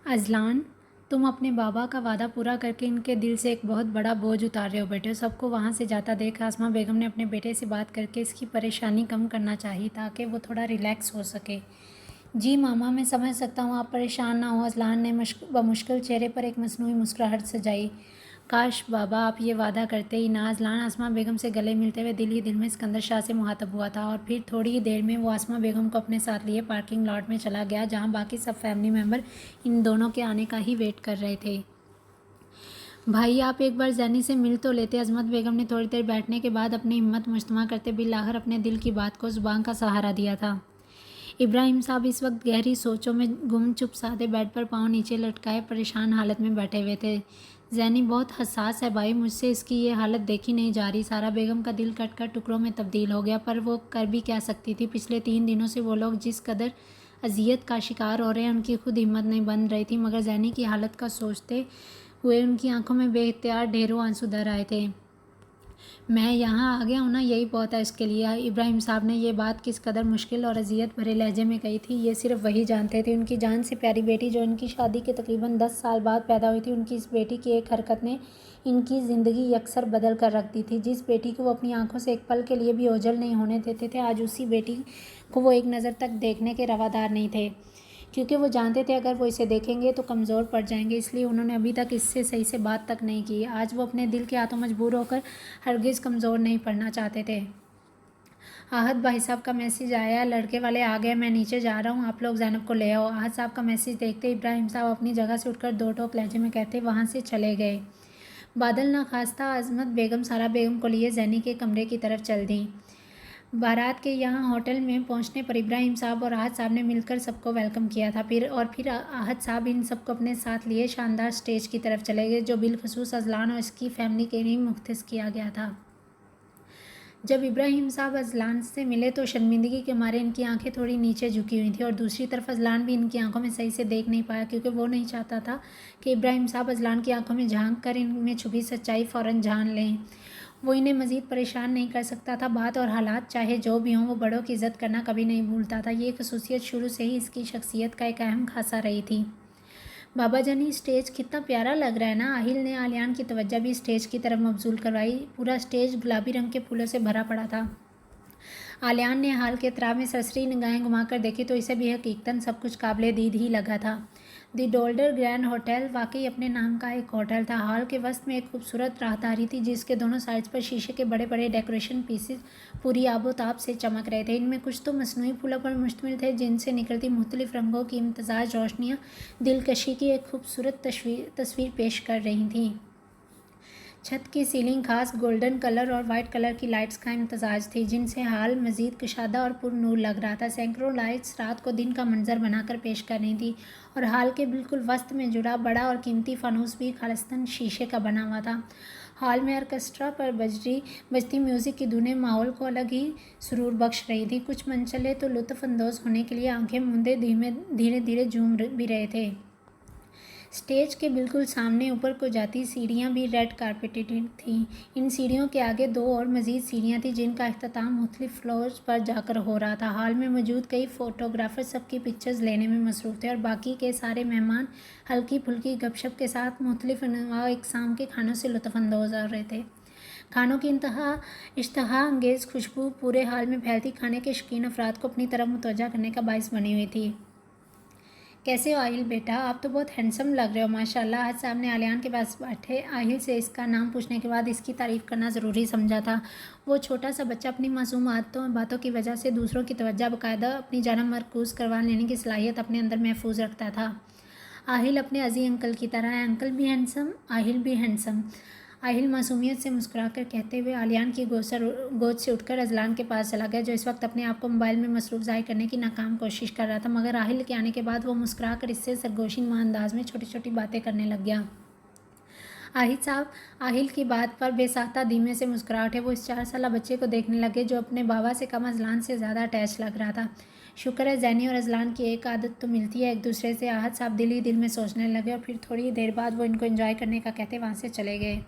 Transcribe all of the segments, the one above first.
अज़लान, तुम अपने बाबा का वादा पूरा करके इनके दिल से एक बहुत बड़ा बोझ उतार रहे हो बेटे। सबको वहाँ से जाता देख आसमा बेगम ने अपने बेटे से बात करके इसकी परेशानी कम करना चाहिए ताकि वो थोड़ा रिलैक्स हो सके। जी मामा, मैं समझ सकता हूँ, आप परेशान ना हो। अज़लान ने बमुश्किल चेहरे पर एक मसनूई मुस्कुराहट सजाई। काश बाबा आप ये वादा करते ही ना। अज़लान आसमा बेगम से गले मिलते हुए दिल ही दिल में सिकंदर शाह से मुखातब हुआ था और फिर थोड़ी ही देर में वो आसमा बेगम को अपने साथ लिए पार्किंग लॉट में चला गया जहाँ बाकी सब फैमिली मेम्बर इन दोनों के आने का ही वेट कर रहे थे। भाई आप एक बार जैनी से मिल तो लेते। अजमत बेगम ने थोड़ी देर बैठने के बाद अपनी हिम्मत मुश्तमा करते बिलाखिर अपने दिल की बात को जुबान का सहारा दिया था। इब्राहिम साहब इस वक्त गहरी सोचों में गुम चुप सादे बेड पर पाँव नीचे लटकाए परेशान हालत में बैठे हुए थे। जैनी बहुत हसास है भाई, मुझसे इसकी ये हालत देखी नहीं जा रही। सारा बेगम का दिल कट कर टुकड़ों में तब्दील हो गया, पर वो कर भी क्या सकती थी। पिछले 3 दिनों से वो लोग जिस कदर अजियत का शिकार हो रहे हैं उनकी खुद हिम्मत नहीं बन रही थी, मगर जैनी की हालत का सोचते हुए उनकी आंखों में बेइख्तियार ढेरों आंसू दर आए थे। मैं यहाँ आ गया हूँ ना, यही बहुत है इसके लिए। इब्राहिम साहब ने ये बात किस कदर मुश्किल और अजियत भरे लहजे में कही थी ये सिर्फ वही जानते थे। उनकी जान से प्यारी बेटी जो इनकी शादी के तकरीबन 10 साल बाद पैदा हुई थी, उनकी इस बेटी की एक हरकत ने इनकी ज़िंदगी यकसर बदल कर रख दी थी। जिस बेटी को वो अपनी आंखों से एक पल के लिए भी ओझल नहीं होने देते थे, आज उसी बेटी को वो एक नज़र तक देखने के रवादार नहीं थे, क्योंकि वो जानते थे अगर वो इसे देखेंगे तो कमज़ोर पड़ जाएंगे। इसलिए उन्होंने अभी तक इससे सही से बात तक नहीं की। आज वो अपने दिल के हाथों मजबूर होकर हरगिज़ कमज़ोर नहीं पड़ना चाहते थे। आहत भाई साहब का मैसेज आया, लड़के वाले आ गए, मैं नीचे जा रहा हूँ, आप लोग ज़ैनब को ले आओ। आहत साहब का मैसेज देखते इब्राहिम साहब अपनी जगह से उठकर दो टोक लहजे में कहते वहाँ से चले गए। बादल न खास्ता अजमत बेगम सारा बेगम को लिए जैनी के कमरे की तरफ चल दी। बारात के यहाँ होटल में पहुँचने पर इब्राहिम साहब और आहत साहब ने मिलकर सबको वेलकम किया था। फिर आहत साहब इन सबको अपने साथ लिए शानदार स्टेज की तरफ चले गए, जो बिलखसूस अज़लान और इसकी फैमिली के लिए मुख्तस किया गया था। जब इब्राहिम साहब अज़लान से मिले तो शर्मिंदगी के मारे इनकी आंखें थोड़ी नीचे झुकी हुई थी और दूसरी तरफ अज़लान भी इनकी आंखों में सही से देख नहीं पाया, क्योंकि वो नहीं चाहता था कि इब्राहिम साहब अज़लान की आंखों में झांक कर इनमें छुपी सच्चाई फ़ौरन जान लें। वो इन्हें मज़ीद परेशान नहीं कर सकता था। बात और हालात चाहे जो भी हों, वो बड़ों की इज़्ज़त करना कभी नहीं भूलता था। ये खसूसियत शुरू से ही इसकी शख्सियत का एक अहम खासा रही थी। बाबा जानी, स्टेज कितना प्यारा लग रहा है ना। आहिल ने आलियान की तवज्जो भी स्टेज की तरफ मबजूल करवाई। पूरा स्टेज गुलाबी रंग के फूलों से भरा पड़ा था। आलियान ने हाल के एतराब में सरसरी निगाहें घुमाकर देखी तो इसे भी हकीकतन सब कुछ काबिले दीद ही लगा था। दी डोल्डर ग्रैंड होटल वाकई अपने नाम का एक होटल था। हॉल के वस्त में एक खूबसूरत राहदारी थी जिसके दोनों साइड्स पर शीशे के बड़े बड़े डेकोरेशन पीसेस पूरी आबोताब से चमक रहे थे। इनमें कुछ तो मसनूई फूलों पर मुश्तमिल थे जिनसे निकलती मुख्तलिफ रंगों की इम्तजाज रोशनियाँ दिलकशी की एक खूबसूरत तस्वीर पेश कर रही थीं। छत की सीलिंग खास गोल्डन कलर और वाइट कलर की लाइट्स का इम्तजाज थी जिनसे हाल मज़ीद कुशादा और पुरनूर लग रहा था। सैकड़ों लाइट्स रात को दिन का मंजर बनाकर पेश कर रही थी और हाल के बिल्कुल वस्त में जुड़ा बड़ा और कीमती फानूस भी खालिस्तान शीशे का बना हुआ था। हॉल में ऑर्केस्ट्रा पर बजती म्यूज़िक की धुनें माहौल को अलग ही सुरूर बख्श रही थी। कुछ मनचले तो लुत्फ़अंदोज़ होने के लिए आंखें मूंदे धीरे धीरे झूम भी रहे थे। स्टेज के बिल्कुल सामने ऊपर को जाती सीढ़ियाँ भी रेड कारपेटेड थीं। इन सीढ़ियों के आगे दो और मज़ीद सीढ़ियाँ थीं जिनका अख्ताताम मुख्तलिफ फ्लोर्स पर जाकर हो रहा था। हॉल में मौजूद कई फ़ोटोग्राफर सबकी पिक्चर्स लेने में मसरूफ़ थे और बाकी के सारे मेहमान हल्की फुल्की गपशप के साथ मुख्तलिफ अनवा इक़साम के खानों से लुत्फ़अंदोज़ हो रहे थे। खानों की इश्तहा अंगेज़ खुशबू पूरे हॉल में फैलती खाने के शौकीन अफराद को अपनी तरफ मुतवज्जा करने का बाइस बनी हुई थी। कैसे हो आहिल बेटा, आप तो बहुत हैंडसम लग रहे हो माशाल्लाह। आज साहब ने आलियान के पास बैठे आहिल से इसका नाम पूछने के बाद इसकी तारीफ़ करना ज़रूरी समझा था। वो छोटा सा बच्चा अपनी मासूम बातों की वजह से दूसरों की तवज्जो बाकायदा अपनी जानब मरकूज़ करवा लेने की सलाहियत अपने अंदर महफूज रखता था। आहिल अपने अजी अंकल की तरह है, अंकल भी हैंडसम, आहिल भी हैंडसम। आहिल मासूमियत से मुस्कुराकर कहते हुए आलियान की गोद से उठकर अज़लान के पास चला गया, जो इस वक्त अपने आप को मोबाइल में मसरूफ़ ज़ाहिर करने की नाकाम कोशिश कर रहा था। मगर आहिल के आने के बाद वो मुस्कुराकर इससे सरगोशीनुमा अंदाज में छोटी छोटी बातें करने लग गया। आहिल साहब, आहिल की बात पर बेसाख्ता धीमे से मुस्कुरा उठे। वो इस 4 साला बच्चे को देखने लगे जो अपने बाबा से कम अज़लान से ज़्यादा अटैच लग रहा था। शुक्र है ज़ैनी और अज़लान की एक आदत तो मिलती है एक दूसरे से। आहत साहब दिल ही दिल में सोचने लगे और फिर थोड़ी देर बाद वो इनको एंजॉय करने का कहते वहाँ से चले गए।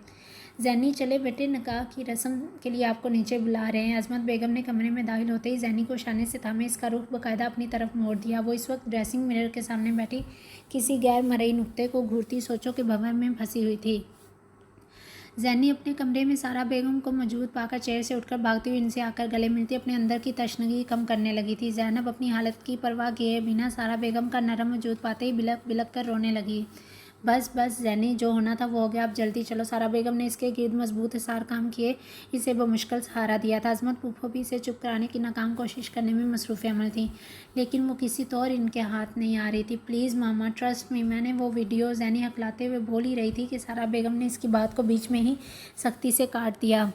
ज़ैनी चले बेटे, निकाह की रस्म के लिए आपको नीचे बुला रहे हैं। अज़मत बेगम ने कमरे में दाखिल होते ही ज़ैनी को शाने से थामे इसका रुख बाकायदा अपनी तरफ मोड़ दिया। वो इस वक्त ड्रेसिंग मिरर के सामने बैठी किसी गैर मरई नुक्ते को घूरती सोचों के भंवर में फंसी हुई थी। ज़ैनी अपने कमरे में सारा बेगम को मौजूद पाकर चेयर से उठकर भागती हुई इनसे आकर गले मिलती अपने अंदर की तशनगी कम करने लगी थी। ज़ैनब अपनी हालत की परवाह किए बिना सारा बेगम का नरम वजूद पाते ही बिलक बिलक कर रोने लगी। बस बस ज़ैनी, जो होना था वो हो गया, अब जल्दी चलो। सारा बेगम ने इसके गिर्द मजबूत हिसार काम किए इसे बमुश्किल सहारा दिया था। अज़मत फूफो भी इसे चुप कराने की नाकाम कोशिश करने में मसरूफ़ अमल थी, लेकिन वो किसी तौर इनके हाथ नहीं आ रही थी। प्लीज़ मामा, ट्रस्ट मी, मैंने वो वीडियो, ज़ैनी हकलाते हुए बोल ही रही थी कि सारा बेगम ने इसकी बात को बीच में ही सख्ती से काट दिया।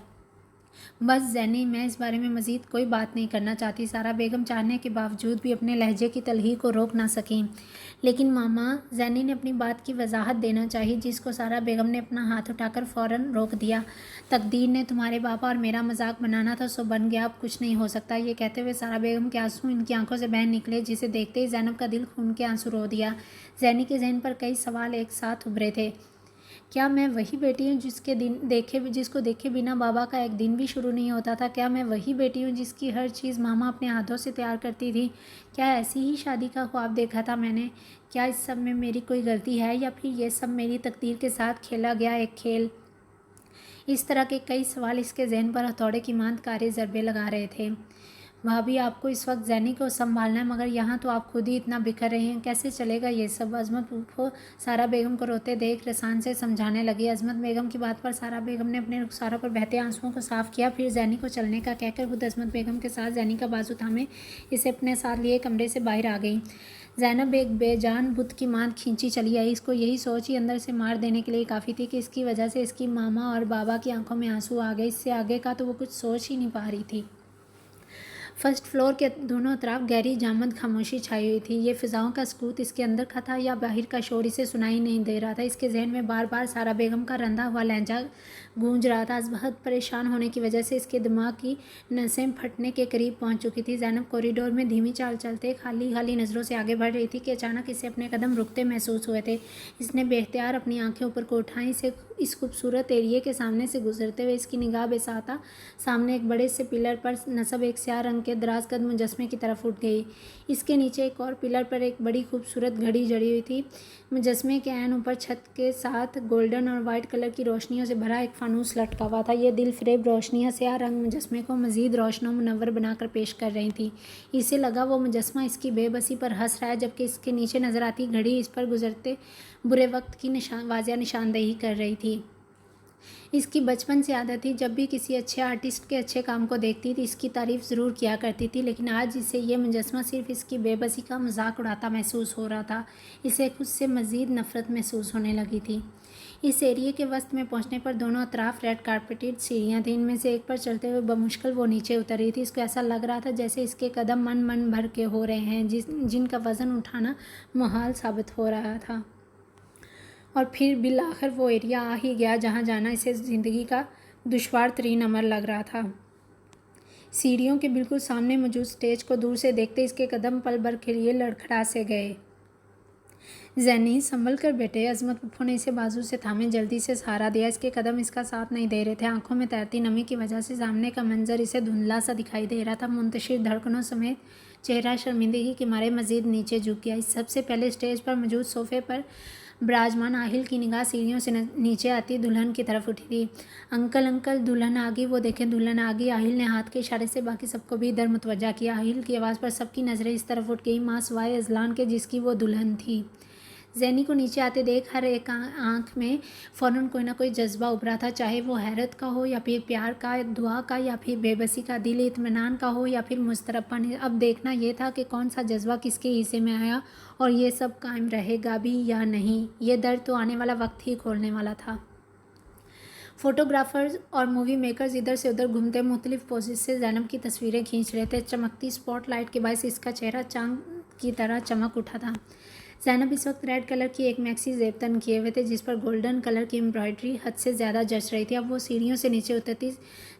बस ज़ैनी, मैं इस बारे में मज़ीद कोई बात नहीं करना चाहती। सारा बेगम चाहने के बावजूद भी अपने लहजे की तलही को रोक ना सकी। लेकिन मामा, ज़ैनी ने अपनी बात की वजाहत देना चाहिए, जिसको सारा बेगम ने अपना हाथ उठाकर फ़ौरन रोक दिया। तकदीर ने तुम्हारे पापा और मेरा मजाक बनाना था, सो बन गया, अब कुछ नहीं हो सकता। ये कहते हुए सारा बेगम के आंसू इनकी आंखों से बह निकले, जिसे देखते ही ज़ैनब का दिल खून के आंसू रो दिया। ज़ैनी के जहन पर कई सवाल एक साथ उभरे थे। क्या मैं वही बेटी हूँ जिसको देखे बिना बाबा का एक दिन भी शुरू नहीं होता था? क्या मैं वही बेटी हूँ जिसकी हर चीज़ मामा अपने हाथों से तैयार करती थी? क्या ऐसी ही शादी का ख्वाब देखा था मैंने? क्या इस सब में मेरी कोई गलती है, या फिर ये सब मेरी तकदीर के साथ खेला गया एक खेल? इस तरह के कई सवाल इसके जहन पर हथौड़े की मांद कारी ज़रबे लगा रहे थे। भाभी, आपको इस वक्त ज़ैनी को संभालना है, मगर यहाँ तो आप खुद ही इतना बिखर रहे हैं, कैसे चलेगा ये सब? अज़मत फूफो सारा बेगम को रोते देख रसान से समझाने लगी। अज़मत बेगम की बात पर सारा बेगम ने अपने रुखसारों पर बहते आंसुओं को साफ किया, फिर ज़ैनी को चलने का कहकर खुद अज़मत बेगम के साथ ज़ैनी का बाजू थामे इसे अपने साथ लिए कमरे से बाहर आ गई। ज़ैनब एक बेजान बुत की मांद खींची चली आई। इसको यही सोच ही अंदर से मार देने के लिए काफ़ी थी कि इसकी वजह से इसकी मामा और बाबा की आंखों में आंसू आ गए। इससे आगे का तो वो कुछ सोच ही नहीं पा रही थी। फर्स्ट फ्लोर के दोनों तरफ गहरी जामद खामोशी छाई हुई थी। ये फिजाओं का सकूत इसके अंदर का था या बाहर का शोर इसे सुनाई नहीं दे रहा था। इसके जहन में बार बार सारा बेगम का रंधा हुआ लहजा गूंज रहा था। बहुत परेशान होने की वजह से इसके दिमाग की नसें फटने के करीब पहुंच चुकी थी। ज़ैनब कॉरिडोर में धीमी चाल चलते खाली खाली नज़रों से आगे बढ़ रही थी कि अचानक इसे अपने कदम रुकते महसूस हुए थे। इसने बेख्तियार अपनी आंखें ऊपर को उठाई। इस खूबसूरत एरिए के सामने से गुजरते हुए इसकी निगाह बेसाता सामने एक बड़े से पिलर पर नस्ब एक स्याह रंग के दराज कद मुजस्मे की तरफ उठ गई। इसके नीचे एक और पिलर पर एक बड़ी खूबसूरत घड़ी जड़ी हुई थी। मुजस्मे के ऐन ऊपर छत के साथ गोल्डन और वाइट कलर की रोशनियों से भरा एक फानूस लटका हुआ था। ये दिल फरेब रोशनियाँ स्याह रंग मुजस्मे को मज़ीद रोशन व मुनव्वर बनाकर पेश कर रही थी। इसे लगा वो मुजस्मा इसकी बेबसी पर हंस रहा है, जबकि इसके नीचे नज़र आती घड़ी इस पर गुजरते बुरे वक्त की वाज़िया निशानदेही कर रही थी। इसकी बचपन से आदत थी, जब भी किसी अच्छे आर्टिस्ट के अच्छे काम को देखती थी इसकी तारीफ़ ज़रूर किया करती थी, लेकिन आज इसे ये मुजस्मा सिर्फ इसकी बेबसी का मजाक उड़ाता महसूस हो रहा था। इसे खुद से मज़ीद नफ़रत महसूस होने लगी थी। इस एरिए के वस्त में पहुंचने पर दोनों अतराफ रेड कारपेटेड सीढ़ियाँ थीं। इनमें से एक पर चलते हुए बमुश्किल वो नीचे उतर रही थी। इसको ऐसा लग रहा था जैसे इसके कदम मन मन भर के हो रहे हैं, जिनका वज़न उठाना मुहाल साबित हो रहा था। और फिर बिल आखिर वो एरिया आ ही गया जहाँ जाना इसे ज़िंदगी का दुश्वार तरीन अमर लग रहा था। सीढ़ियों के बिल्कुल सामने मौजूद स्टेज को दूर से देखते इसके कदम पल भर के लिए लड़खड़ा से गए। ज़ैनी, संभल कर बेटे, अज़मत फूफो ने इसे बाजू से थामे जल्दी से सहारा दिया। इसके कदम इसका साथ नहीं दे रहे थे। आंखों में तैरती नमी की वजह से सामने का मंजर इसे धुंधला सा दिखाई दे रहा था। मुंतशिर धड़कनों समेत चेहरा शर्मिंदगी के मारे मज़ीद नीचे झुक गया। इस सबसे पहले स्टेज पर मौजूद सोफ़े पर विराजमान आहिल की निगाह सीढ़ियों से नीचे आती दुल्हन की तरफ उठी थी। अंकल अंकल, दुल्हन आ गई, वो देखें दुल्हन आ गई। आहिल ने हाथ के इशारे से बाकी सबको भी इधर मुतवज्जा किया। आहिल की आवाज़ पर सबकी नज़रें इस तरफ उठ गई, माँ सिवाय अजलान के जिसकी वो दुल्हन थी। ज़ैनी को नीचे आते देख हर एक आंख में फ़ौरन कोई ना कोई जज्बा उभरा था, चाहे वो हैरत का हो या फिर प्यार का, दुआ का या फिर बेबसी का, दिल इत्मीनान का हो या फिर मुस्तरबपन। अब देखना ये था कि कौन सा जज्बा किसके हिस्से में आया और ये सब कायम रहेगा भी या नहीं। ये दर्द तो आने वाला वक्त ही खोलने वाला था। फोटोग्राफर्स और मूवी मेकर्स इधर से उधर घूमते मुख्तलिफ पोजेज से ज़ैनब की तस्वीरें खींच रहे थे। चमकती स्पॉटलाइट के बायस इसका चेहरा चांद की तरह चमक उठा था। ज़ैनब इस वक्त रेड कलर की एक मैक्सी ज़ेब तन किए हुए थे, जिस पर गोल्डन कलर की एम्ब्रॉयडरी हद से ज़्यादा जच रही थी। अब वो सीढ़ियों से नीचे उतरती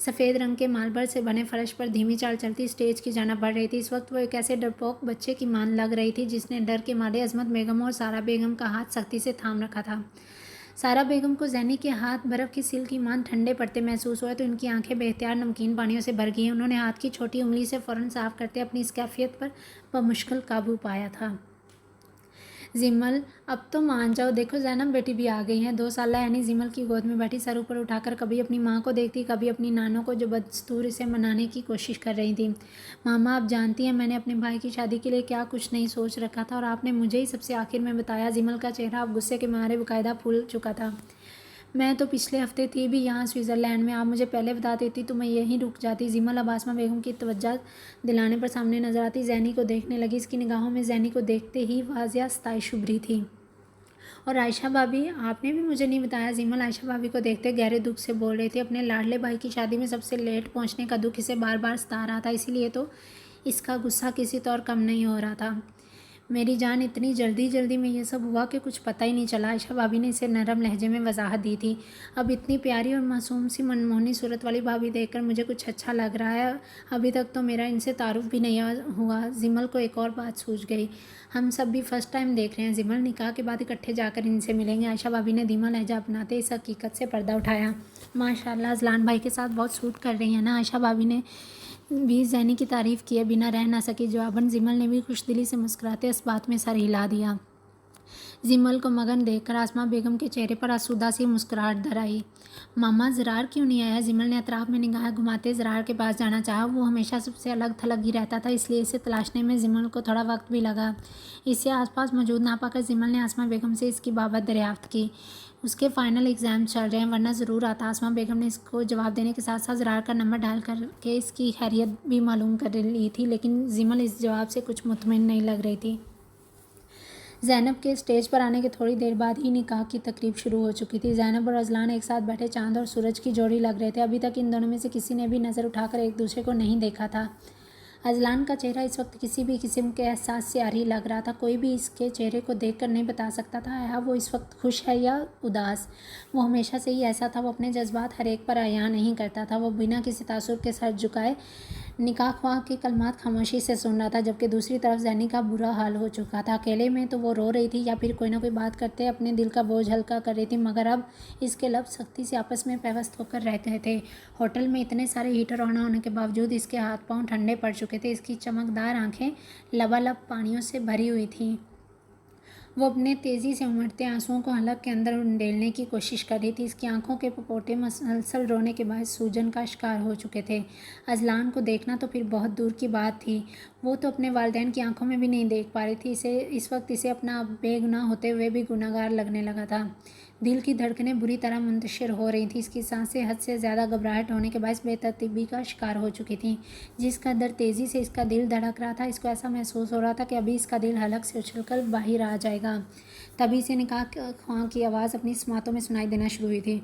सफ़ेद रंग के मार्बल से बने फर्श पर धीमी चाल चलती स्टेज की जाना बढ़ रही थी। इस वक्त वो एक ऐसे डरपोक बच्चे की मान लग रही थी जिसने डर के मारे अज़मत बेगम और सारा बेगम का हाथ सख्ती से थाम रखा था। सारा बेगम को जैनी के हाथ बर्फ़ की सिल की मान ठंडे पड़ते महसूस हुए तो उनकी आंखें बेख्तियार नमकीन पानियों से भर गईं। उन्होंने हाथ की छोटी उंगली से फ़ौरन साफ़ करते अपनी इस कैफियत पर बमुश्किल काबू पाया था। जिमल, अब तो मान जाओ, देखो ज़ैनब बेटी भी आ गई हैं। 2 साला यानी जिमल की गोद में बैठी सर ऊपर उठाकर कभी अपनी माँ को देखती, कभी अपनी नानों को, जो बदस्तूर इसे मनाने की कोशिश कर रही थी। मामा, आप जानती हैं मैंने अपने भाई की शादी के लिए क्या कुछ नहीं सोच रखा था और आपने मुझे ही सबसे आखिर में बताया। जिमल का चेहरा अब गुस्से के मारे बाकायदा फूल चुका था। मैं तो पिछले हफ्ते थी भी यहाँ स्विट्ज़रलैंड में। आप मुझे पहले बता देती तो मैं यहीं रुक जाती। जिमल अब आसमा बेगम की तवज्जो दिलाने पर सामने नजर आती जैनी को देखने लगी। इसकी निगाहों में जैनी को देखते ही वाजिया सताइश उभरी थी। और आयशा भाभी, आपने भी मुझे नहीं बताया। जिमल आयशा भाभी को देखते गहरे दुख से बोल रही थी। अपने लाडले भाई की शादी में सबसे लेट पहुँचने का दुख इसे बार बार सता रहा था, इसीलिए तो इसका गुस्सा किसी तौर कम नहीं हो रहा था। मेरी जान, इतनी जल्दी में ये सब हुआ कि कुछ पता ही नहीं चला। आयशा भाभी ने इसे नरम लहजे में वजाहत दी थी। अब इतनी प्यारी और मासूम सी मनमोहनी सूरत वाली भाभी देखकर मुझे कुछ अच्छा लग रहा है। अभी तक तो मेरा इनसे तारुफ भी नहीं हुआ। जिमल को एक और बात सूझ गई। हम सब भी फर्स्ट टाइम देख रहे हैं। जिमल, निकाह के बाद इकट्ठे जाकर इनसे मिलेंगे। आयशा भाभी ने धीमा लहजा अपनाते इस हकीकत से पर्दा उठाया। माशाल्लाह, अजलान भाई के साथ बहुत सूट कर रही है ना। आयशा भाभी ने भी जैनी की तारीफ़ किए बिना रह ना सकी। जवाबन जिमल ने भी खुशदिली से मुस्कुराते इस बात में सर हिला दिया। जिमल को मगन देखकर आसमा बेगम के चेहरे पर आसूदा सी मुस्कुराहट धर आई। मामा, ज़रार क्यों नहीं आया? जिमल ने अतराफ में निगाह घुमाते ज़रार के पास जाना चाहा। वो हमेशा सबसे अलग थलग ही रहता था, इसलिए इसे तलाशने में जिमल को थोड़ा वक्त भी लगा। इसे आसपास मौजूद ना पाकर जिमल ने आसमा बेगम से इसकी बाबत दरियाफ्त की। उसके फाइनल एग्ज़ाम चल रहे हैं, वरना ज़रूर आता। आसमा बेगम ने इसको जवाब देने के साथ साथ ज़रार का नंबर डाल करके इसकी खैरियत भी मालूम कर ली थी, लेकिन जिमल इस जवाब से कुछ मुतमिन नहीं लग रही थी। ज़ैनब के स्टेज पर आने के थोड़ी देर बाद ही निकाह की तकरीब शुरू हो चुकी थी। ज़ैनब और अजलान एक साथ बैठे चांद और सूरज की जोड़ी लग रहे थे। अभी तक इन दोनों में से किसी ने भी नज़र उठाकर एक दूसरे को नहीं देखा था। अजलान का चेहरा इस वक्त किसी भी किस्म के एहसास से आरी लग रहा था। कोई भी इसके चेहरे को देखकर नहीं बता सकता था या वो इस वक्त खुश है या उदास। वो हमेशा से ही ऐसा था। वो अपने जज्बात हर एक पर अयां नहीं करता था। वो बिना किसी तासुर के सर झुकाए निकाह ख्वाह के कलमात खामोशी से सुन रहा था, जबकि दूसरी तरफ जैनी का बुरा हाल हो चुका था। अकेले में तो वो रो रही थी या फिर कोई ना कोई बात करते अपने दिल का बोझ हल्का कर रही थी, मगर अब इसके लफ्ज़ सख्ती से आपस में पेवस्त होकर रह गए थे। होटल में इतने सारे हीटर ऑन होने के बावजूद इसके हाथ पांव ठंडे पड़ चुके थे। इसकी चमकदार आंखें लबालब पानियों से भरी हुई थीं। वो अपने तेज़ी से उमड़ते आंसुओं को हलक के अंदर उंडेलने की कोशिश कर रही थी। इसकी आंखों के पपोटे मसलसल रोने के बाद सूजन का शिकार हो चुके थे। अजलान को देखना तो फिर बहुत दूर की बात थी। वो तो अपने वालिदैन की आंखों में भी नहीं देख पा रही थी। इस वक्त इसे अपना बेगुनाह होते हुए भी गुनाहगार लगने लगा था। दिल की धड़कनें बुरी तरह मुंतशिर हो रही थीं। इसकी सांसें हद से ज़्यादा घबराहट होने के बायस बेतरतीबी का शिकार हो चुकी थीं। जिस कदर तेज़ी से इसका दिल धड़क रहा था, इसको ऐसा महसूस हो रहा था कि अभी इसका दिल हलक से उछलकर बाहर आ जाएगा। तभी से निकाह ख्वाह की आवाज़ अपनी समातों में सुनाई देना शुरू हुई थी।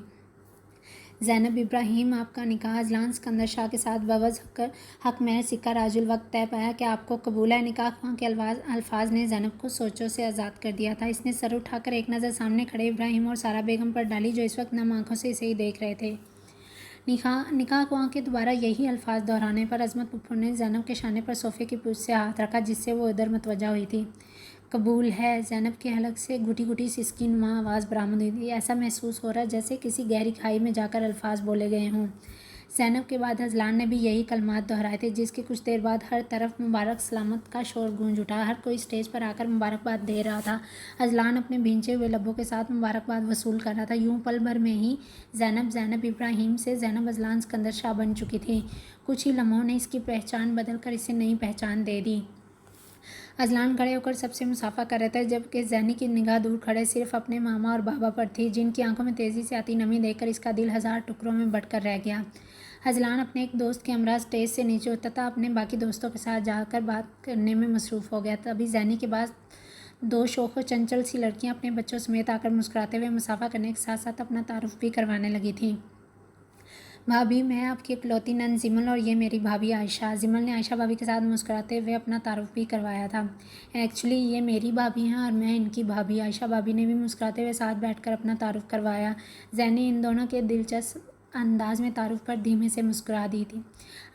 ज़ैनब इब्राहिम, आपका निकाह अजलान सिकंदर शाह के साथ बवज़ हक महर सिक्का राजुल वक्त तय पाया कि आपको कबूल है। निकाह ख्वाह के अल्फाज ने ज़ैनब को सोचों से आज़ाद कर दिया था। इसने सर उठाकर एक नज़र सामने खड़े इब्राहिम और सारा बेगम पर डाली, जो इस वक्त नम आंखों से इसे ही देख रहे थे। निकाह ख्वाह के दोबारा यही अल्फाज दोहराने पर अजमत पुप्पो ने ज़ैनब के शाने पर सोफ़े की पूँछ से हाथ रखा, जिससे वो उधर मुतवज्जा हुई थी। कबूल है। ज़ैनब के हलक से घुटी घुटी सिसकी नुमा आवाज़ बरामद हुई थी। ऐसा महसूस हो रहा जैसे किसी गहरी खाई में जाकर अल्फाज बोले गए हों। ज़ैनब के बाद अजलान ने भी यही कलमात दोहराए थे, जिसके कुछ देर बाद हर तरफ मुबारक सलामत का शोर गूंज उठा। हर कोई स्टेज पर आकर मुबारकबाद दे रहा था। अजलान अपने भींचे हुए लब्बों के साथ मुबारकबाद वसूल कर रहा था। यूं पल भर में ही ज़ैनब इब्राहिम से ज़ैनब अजलान सिकंदर शाह बन चुकी थी। कुछ ही लम्हों ने इसकी पहचान बदल कर इसे नई पहचान दे दी। अजलान खड़े होकर सबसे मुसाफा कर रहे थे, जबकि जैनी की निगाह दूर खड़े सिर्फ अपने मामा और बाबा पर थी, जिनकी आंखों में तेज़ी से आती नमी देखकर इसका दिल हज़ार टुकड़ों में बंटकर रह गया। अजलान अपने एक दोस्त के हमरा स्टेज से नीचे उतरता अपने बाकी दोस्तों के साथ जाकर बात करने में मसरूफ़ हो गया। तभी जैनी के बाद 2 शोख चंचल सी लड़कियां अपने बच्चों समेत आकर मुस्कुराते हुए मुसाफा करने के साथ साथ अपना तारुफ भी करवाने लगी थीं। भाभी, मैं आपकी इकलौती नंद जिमल और ये मेरी भाभी आयशा। जिमल ने आयशा भाभी के साथ मुस्कुराते हुए अपना तारुफ भी करवाया था। एक्चुअली ये मेरी भाभी हैं और मैं इनकी भाभी। आयशा भाभी ने भी मुस्कुराते हुए साथ बैठकर अपना तारुफ करवाया। जैनी इन दोनों के दिलचस्प अंदाज में तारुफ पर धीमे से मुस्कुरा दी थी।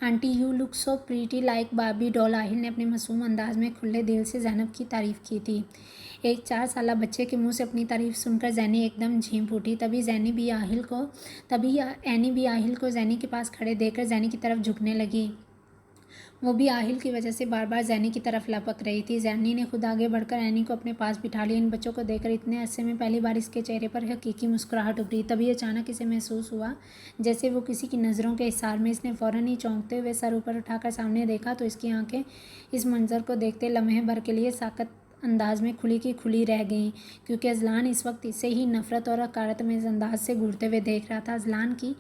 Aunty, you look so pretty like बाबी डॉल। आहिल ने अपने मासूम अंदाज में खुले दिल से जैनब की तारीफ़ की थी। एक 4 साला बच्चे के मुंह से अपनी तारीफ सुनकर ज़ैनी एकदम झीम उठी। तभी एनी भी आहिल को ज़ैनी के पास खड़े देखकर ज़ैनी की तरफ झुकने लगी। वो भी आहिल की वजह से बार बार ज़ैनी की तरफ लपक रही थी। ज़ैनी ने खुद आगे बढ़कर एनी को अपने पास बिठा लिया। इन बच्चों को देखकर इतने अरसे में पहली बार इसके चेहरे पर हकीकी मुस्कुराहट उभरी। तभी अचानक इसे महसूस हुआ जैसे वो किसी की नज़रों के इशारे में। इसने फ़ौरन ही चौंकते हुए सर ऊपर उठाकर सामने देखा तो इसकी आंखें इस मंजर को देखते लम्हे भर के लिए साकत अंदाज में खुली की खुली रह गईं, क्योंकि अजलान इस वक्त इसे ही नफ़रत और हकारत में अंदाज से घूरते हुए देख रहा था। अजलान की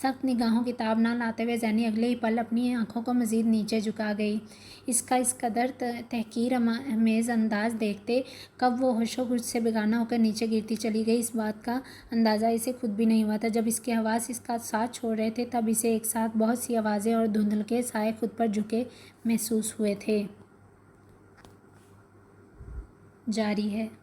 सख्त निगाहों की ताब ना लाते हुए ज़ैनी अगले ही पल अपनी आंखों को मज़ीद नीचे झुका गई। इसका इस कदर तहकीर अमेज़ अंदाज देखते कब वो होशो-गुश से बेगाना होकर नीचे गिरती चली गई, इस बात का अंदाज़ा इसे खुद भी नहीं हुआ था। जब इसके हवास इसका साथ छोड़ रहे थे तब इसे एक साथ बहुत सी आवाज़ें और धुंधलके साए खुद पर झुके महसूस हुए थे। जारी है।